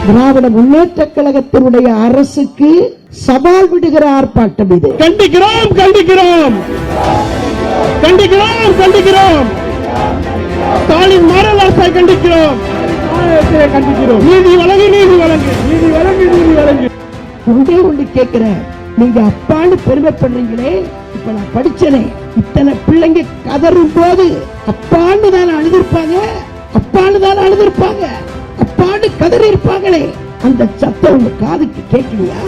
திராவிட முன்னேற்ற கழகத்தினுடைய அரசுக்கு சவால் விடுகிற ஆர்ப்பாட்டம் இது. கண்டிக்கிறோம் கண்டிக்கிறோம் கண்டிக்கிறோம் கண்டிக்கிறோம் ஸ்டாலின் மாடல் அரசை கண்டிக்கிறோம் கண்டிக்கிறோம். நீதி வழங்கு நீதி வழங்கு நீதி வழங்கு நீதி வழங்கு. ஒன்றே ஒன்று கேட்கிறேன், நீங்க அப்பான்னு பெருமை பண்றீங்களே, இப்ப நான் படிச்சனே, இத்தனை பிள்ளைங்க கதறும் போது அப்பான்னு தான் அழுதிருப்பாங்க, அப்பான்னு தான் அழுதிருப்பாங்க, அப்பான்னு கதறி இருப்பாங்களே, அந்த சத்தம் உங்க காதுக்கு கேட்கலையா?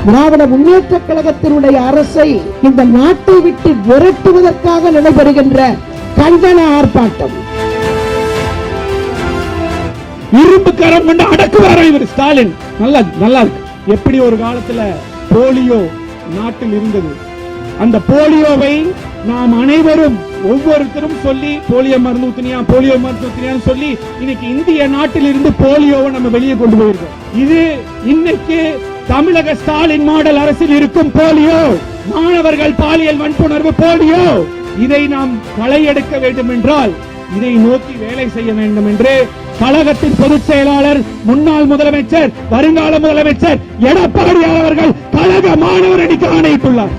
திராவிட முன்னேற்ற கழகத்தினுடைய அரசை இந்த நாட்டை விட்டு விரட்டுவதற்காக நடைபெறுகின்ற கண்டன ஆர்ப்பாட்டம். இரும்பு கரம் கொண்டு அடக்குவாரா இவர் ஸ்டாலின்? நல்லா இருக்கு. எப்படி ஒரு காலத்துல போலியோ நாட்டில் இருந்தது, அந்த போலியோவை நாம் அனைவரும் ஒவ்வொருத்தரும் சொல்லி போலியோ மருந்து ஊத்தினியான்னு சொல்லி இன்னைக்கு இந்திய நாட்டில் இருந்து போலியோவை நம்ம வெளியே கொண்டு போயிருக்கோம். இது இன்னைக்கு தமிழக ஸ்டாலின் மாடல் அரசில் இருக்கும் போலியோ, மாணவர்கள் பாலியல் வன்புணர்வு போலியோ. இதை நாம் களையெடுக்க வேண்டும் என்றால் இதை நோக்கி வேலை செய்ய வேண்டும் என்று கழகத்தின் பொதுச் செயலாளர், முன்னாள் முதலமைச்சர், வருங்கால முதலமைச்சர் எடப்பாடி அவர்கள் கழக மாணவர் அணிக்கு ஆணையிட்டுள்ளார்.